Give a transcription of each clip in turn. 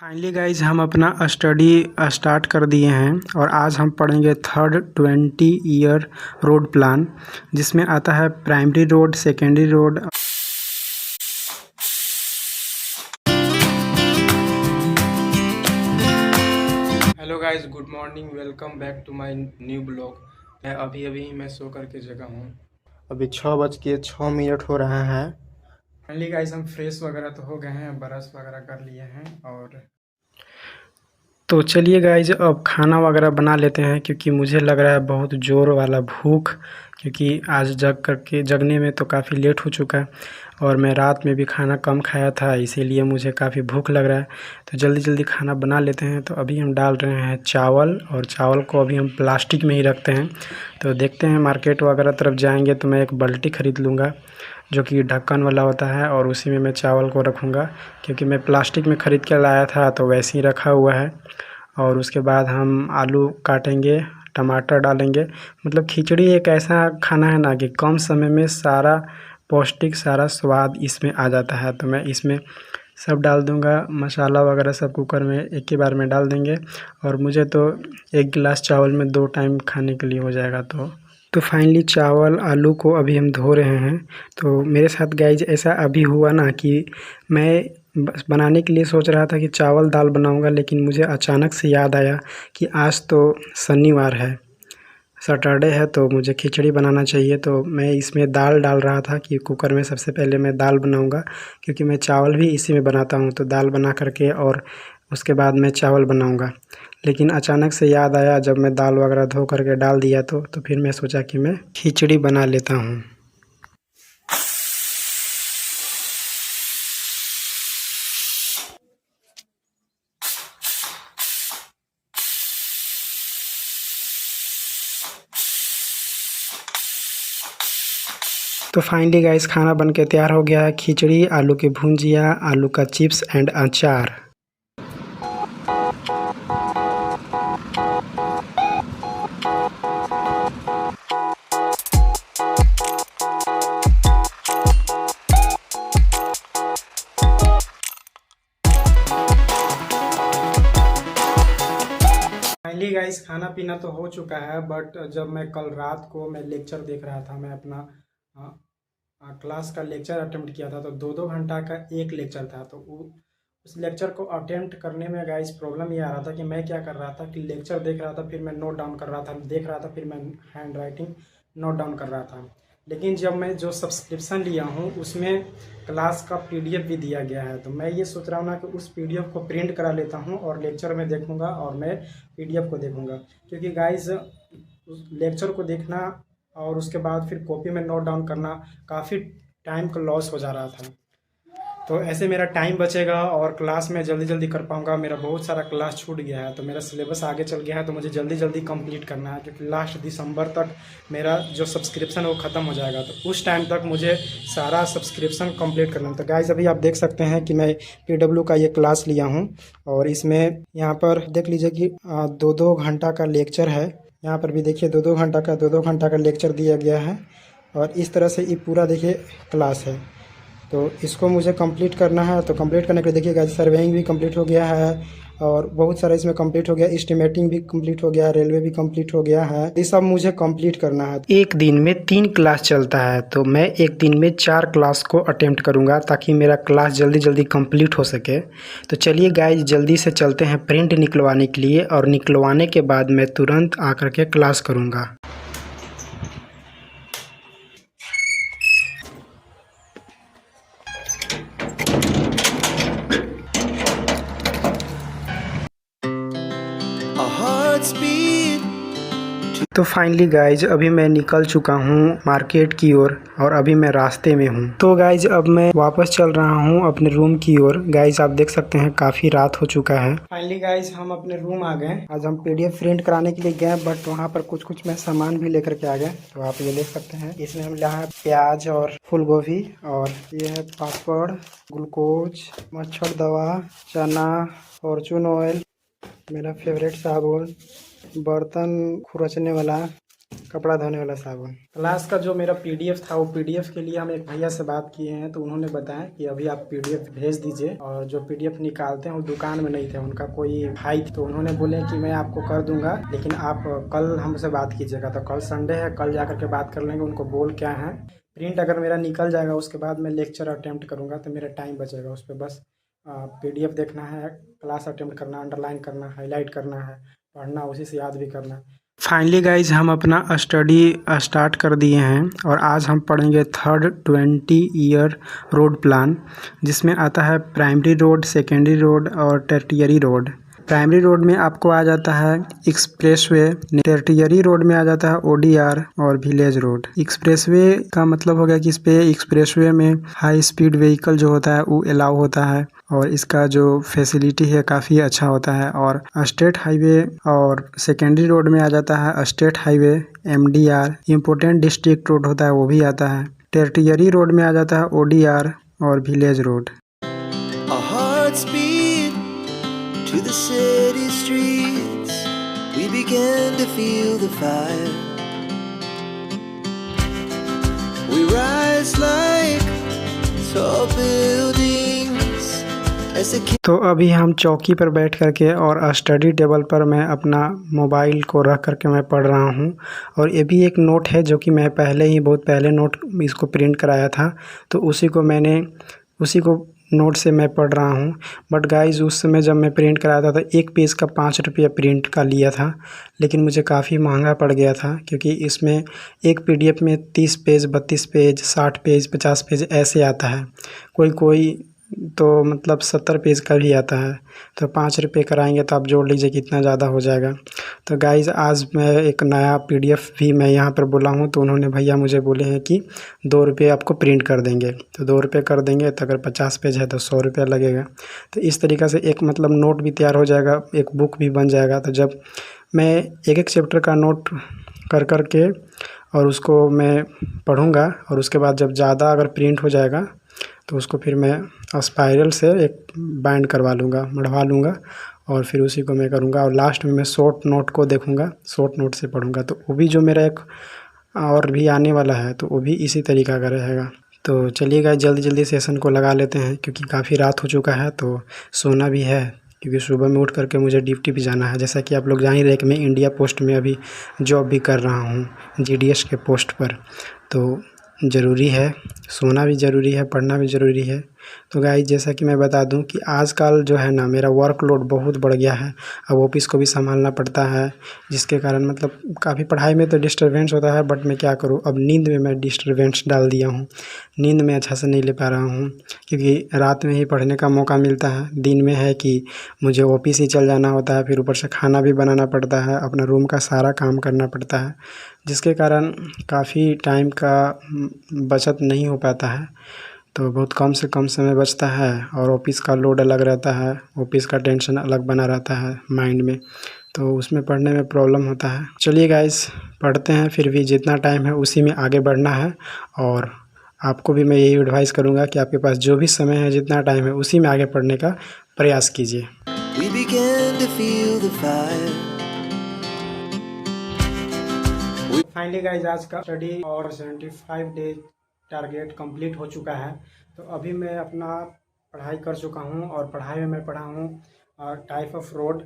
Finally guys हम अपना study start कर दिए हैं और आज हम पढ़ेंगे थर्ड 20 ईयर रोड प्लान, जिसमें आता है primary road, secondary road. Hello guys, good morning, welcome back to my new blog. मैं अभी सो करके जगा हूँ। अभी 6:06 हो रहा है। फाइनली गाइज हम फ्रेश वगैरह तो हो गए हैं, ब्रश वगैरह कर लिए हैं और तो चलिए गाइज अब खाना वगैरह बना लेते हैं, क्योंकि मुझे लग रहा है बहुत ज़ोर वाला भूख, क्योंकि आज जगने में तो काफ़ी लेट हो चुका है और मैं रात में भी खाना कम खाया था, इसीलिए मुझे काफ़ी भूख लग रहा है। तो जल्दी जल्दी खाना बना लेते हैं। तो अभी हम डाल रहे हैं चावल, और चावल को अभी हम प्लास्टिक में ही रखते हैं। तो देखते हैं, मार्केट वगैरह तरफ जाएंगे तो मैं एक बाल्टी ख़रीद लूँगा जो कि ढक्कन वाला होता है, और उसी में मैं चावल को रखूँगा, क्योंकि मैं प्लास्टिक में ख़रीद के लाया था तो वैसे ही रखा हुआ है। और उसके बाद हम आलू काटेंगे, टमाटर डालेंगे। मतलब खिचड़ी एक ऐसा खाना है ना कि कम समय में सारा पौष्टिक, सारा स्वाद इसमें आ जाता है। तो मैं इसमें सब डाल दूंगा, मसाला वगैरह सब कुकर में एक ही बार में डाल देंगे। और मुझे तो एक गिलास चावल में 2 टाइम खाने के लिए हो जाएगा। तो फाइनली चावल आलू को अभी हम धो रहे हैं। तो मेरे साथ गाइज ऐसा अभी हुआ ना कि मैं बस बनाने के लिए सोच रहा था कि चावल दाल बनाऊंगा, लेकिन मुझे अचानक से याद आया कि आज तो शनिवार है, सैटरडे है, तो मुझे खिचड़ी बनाना चाहिए। तो मैं इसमें दाल डाल रहा था कि कुकर में सबसे पहले मैं दाल बनाऊंगा, क्योंकि मैं चावल भी इसी में बनाता हूं। तो दाल बना करके और उसके बाद मैं चावल बनाऊंगा। लेकिन अचानक से याद आया, जब मैं दाल वगैरह धो करके डाल दिया तो फिर मैं सोचा कि मैं खिचड़ी बना लेता हूँ। तो फाइनली गाइस खाना बन के तैयार हो गया है। खिचड़ी, आलू की भुंजिया, आलू का चिप्स एंड अचार। फाइनली गाइस खाना पीना तो हो चुका है, बट जब मैं कल रात को मैं लेक्चर देख रहा था, मैं अपना क्लास का लेक्चर अटेम्प्ट किया था। तो 2-2 घंटा का एक लेक्चर था। तो उस लेक्चर को अटेम्प्ट करने में गाइस प्रॉब्लम ये आ रहा था कि मैं क्या कर रहा था कि लेक्चर देख रहा था, फिर मैं नोट डाउन कर रहा था, देख रहा था, फिर मैं हैंड राइटिंग नोट डाउन कर रहा था। लेकिन जब मैं जो सब्सक्रिप्शन लिया हूँ उसमें क्लास का पीडीएफ भी दिया गया है। तो मैं ये सोच रहा हूँ ना कि उस पीडीएफ को प्रिंट करा लेता हूँ और लेक्चर में देखूँगा और मैं पीडीएफ को देखूँगा, क्योंकि गाइस लेक्चर को देखना और उसके बाद फिर कॉपी में नोट डाउन करना काफ़ी टाइम का लॉस हो जा रहा था। तो ऐसे मेरा टाइम बचेगा और क्लास में जल्दी जल्दी कर पाऊँगा। मेरा बहुत सारा क्लास छूट गया है, तो मेरा सिलेबस आगे चल गया है, तो मुझे जल्दी जल्दी कंप्लीट करना है, क्योंकि लास्ट दिसंबर तक मेरा जो सब्सक्रिप्शन है वो ख़त्म हो जाएगा। तो उस टाइम तक मुझे सारा सब्सक्रिप्शन कंप्लीट करना है। तो गाइस अभी आप देख सकते हैं कि मैं PW का ये क्लास लिया हूँ, और इसमें यहाँ पर देख लीजिए कि 2-2 घंटा का लेक्चर है। यहाँ पर भी देखिए 2-2 घंटा का लेक्चर दिया गया है, और इस तरह से ये पूरा देखिए क्लास है। तो इसको मुझे कंप्लीट करना है। तो कंप्लीट करने के लिए देखिएगा, सर्वेइंग भी कंप्लीट हो गया है और बहुत सारा इसमें कंप्लीट हो गया, एस्टिमेटिंग भी कंप्लीट हो गया, रेलवे भी कंप्लीट हो गया है। ये सब मुझे कंप्लीट करना है। एक दिन में 3 क्लास चलता है, तो मैं एक दिन में 4 क्लास को अटेम्प्ट करूंगा, ताकि मेरा क्लास जल्दी जल्दी कंप्लीट हो सके। तो चलिए गाइज जल्दी से चलते हैं प्रिंट निकलवाने के लिए, और निकलवाने के बाद मैं तुरंत आकर के क्लास करूँगा। तो फाइनली गाइज अभी मैं निकल चुका हूँ मार्केट की ओर, और अभी मैं रास्ते में हूँ। तो गाइज अब मैं वापस चल रहा हूँ अपने रूम की ओर। गाइज आप देख सकते हैं काफ़ी रात हो चुका है। फाइनली गाइज हम अपने रूम आ गए। आज हम पीडीएफ प्रिंट कराने के लिए गए, बट वहाँ पर कुछ मैं सामान भी लेकर के आ गए। तो आप ये देख सकते हैं, इसमें हम लाए प्याज और फूल गोभी, और ये है पापड़, ग्लूकोज, मच्छर दवा, चना, फॉर्चून ऑयल, मेरा फेवरेट साबुन, बर्तन खुरचने वाला, कपड़ा धोने वाला साबुन। क्लास का जो मेरा पीडीएफ था, वो पीडीएफ के लिए हम एक भैया से बात किए हैं, तो उन्होंने बताया कि अभी आप पीडीएफ भेज दीजिए। और जो पीडीएफ निकालते हैं वो दुकान में नहीं थे, उनका कोई भाई, तो उन्होंने बोले कि मैं आपको कर दूंगा, लेकिन आप कल हमसे बात कीजिएगा। तो कल संडे है, कल जाकर के बात कर लेंगे उनको बोल क्या है। प्रिंट अगर मेरा निकल जाएगा उसके बाद मैं लेक्चर अटेम्प्ट करूँगा, तो मेरा टाइम बचेगा। उस पर बस पीडीएफ देखना है, क्लास अटेम्प्ट करना, अंडरलाइन करना, हाईलाइट करना है, पढ़ना, उसी से याद भी करना। फाइनली गाइज हम अपना स्टडी स्टार्ट कर दिए हैं और आज हम पढ़ेंगे थर्ड 20 ईयर रोड प्लान, जिसमें आता है प्राइमरी रोड, सेकेंडरी रोड और टर्टियरी रोड। प्राइमरी रोड में आपको आ जाता है एक्सप्रेसवे, टर्टियरी रोड में आ जाता है ओडीआर और विलेज रोड। एक्सप्रेसवे का मतलब हो गया कि इस पे एक्सप्रेसवे में हाई स्पीड व्हीकल जो होता है वो अलाउ होता है और इसका जो फैसिलिटी है काफ़ी अच्छा होता है। और स्टेट हाईवे और सेकेंडरी रोड में आ जाता है state highway, MDR, important district road होता है वो भी आता है। टर्टियरी रोड में आ जाता है ओडीआर और village road. To the city streets, we began to feel the fire. We rise like tall buildings as the तो अभी हम चौकी पर बैठ करके और स्टडी टेबल पर मैं अपना मोबाइल को रख करके मैं पढ़ रहा हूँ। और ये भी एक नोट है जो कि मैं पहले ही बहुत पहले नोट इसको प्रिंट कराया था, तो उसी को नोट से मैं पढ़ रहा हूँ। बट गाइज उस समय जब मैं प्रिंट कराता था एक पेज का 5 रुपया प्रिंट का लिया था, लेकिन मुझे काफ़ी महंगा पड़ गया था, क्योंकि इसमें एक पीडीएफ में 30 पेज, 32 पेज, 60 पेज, 50 पेज ऐसे आता है। कोई तो मतलब 70 पेज का भी आता है। तो 5 रुपये कराएंगे तो आप जोड़ लीजिए कितना ज़्यादा हो जाएगा। तो गाइज़ आज मैं एक नया पीडीएफ भी मैं यहाँ पर बोला हूँ, तो उन्होंने भैया मुझे बोले हैं कि 2 रुपये आपको प्रिंट कर देंगे। तो 2 रुपये कर देंगे, तो अगर 50 पेज है तो 100 रुपया लगेगा। तो इस तरीक़े से एक मतलब नोट भी तैयार हो जाएगा, एक बुक भी बन जाएगा। तो जब मैं एक चैप्टर का नोट कर के और उसको मैं पढ़ूँगा, और उसके बाद जब ज़्यादा अगर प्रिंट हो जाएगा तो उसको फिर मैं स्पाइरल से एक बाइंड करवा लूँगा, मढ़वा लूँगा, और फिर उसी को मैं करूँगा। और लास्ट में मैं शॉर्ट नोट को देखूँगा, शॉर्ट नोट से पढ़ूँगा। तो वो भी जो मेरा एक और भी आने वाला है, तो वो भी इसी तरीक़ा का रहेगा। तो चलिएगा जल्दी जल्दी सेशन को लगा लेते हैं, क्योंकि काफ़ी रात हो चुका है, तो सोना भी है, क्योंकि सुबह में उठ करके मुझे ड्यूटी भी जाना है। जैसा कि आप लोग जान ही रहे कि मैं इंडिया पोस्ट में अभी जॉब भी कर रहा हूँ, जीडीएस के पोस्ट पर। तो ज़रूरी है, सोना भी ज़रूरी है, पढ़ना भी ज़रूरी है। तो गाइस जैसा कि मैं बता दूं कि आजकल जो है ना मेरा वर्कलोड बहुत बढ़ गया है। अब ऑफिस को भी संभालना पड़ता है, जिसके कारण मतलब काफ़ी पढ़ाई में तो डिस्टर्बेंस होता है, बट मैं क्या करूं, अब नींद में मैं डिस्टर्बेंस डाल दिया हूं। नींद में अच्छा से नहीं ले पा रहा हूं, क्योंकि रात में ही पढ़ने का मौका मिलता है। दिन में है कि मुझे ऑफिस ही चल जाना होता है, फिर ऊपर से खाना भी बनाना पड़ता है, अपना रूम का सारा काम करना पड़ता है, जिसके कारण काफ़ी टाइम का बचत नहीं हो पाता है। तो बहुत कम से कम समय बचता है, और ऑफिस का लोड अलग रहता है, ऑफिस का टेंशन अलग बना रहता है माइंड में, तो उसमें पढ़ने में प्रॉब्लम होता है। चलिए गाइस पढ़ते हैं, फिर भी जितना टाइम है उसी में आगे बढ़ना है। और आपको भी मैं यही एडवाइस करूँगा कि आपके पास जो भी समय है, जितना टाइम है, उसी में आगे पढ़ने का प्रयास कीजिए। फाइनली गाइस आज का स्टडी और 75 डे टारगेट कंप्लीट हो चुका है। तो अभी मैं अपना पढ़ाई कर चुका हूँ, और पढ़ाई में मैं पढ़ा हूँ टाइप ऑफ रोड,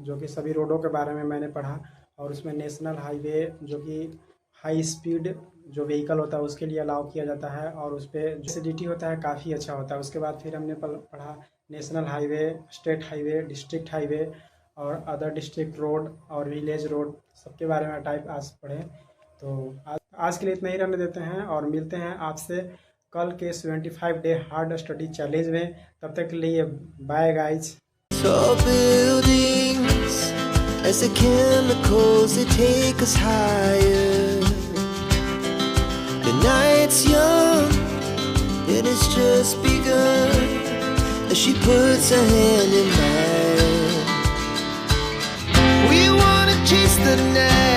जो कि सभी रोडों के बारे में मैंने पढ़ा। और उसमें नेशनल हाईवे जो कि हाई स्पीड जो व्हीकल होता है उसके लिए अलाउ किया जाता है, और उस पर जो एसिडिटी होता है काफ़ी अच्छा होता है। उसके बाद फिर हमने पढ़ा national highway, state highway, district highway और अदर डिस्ट्रिक्ट रोड और विलेज रोड, सबके बारे में टाइप आज पढ़े। तो आज के लिए इतना ही रहने देते हैं, और मिलते हैं आपसे कल के 75 डे हार्ड स्टडी चैलेंज में। तब तक के लिए bye guys. Tall buildings as the chemicals they take us higher. The night's young and it's just begun as she puts her hand in mine. We wanna chase the night.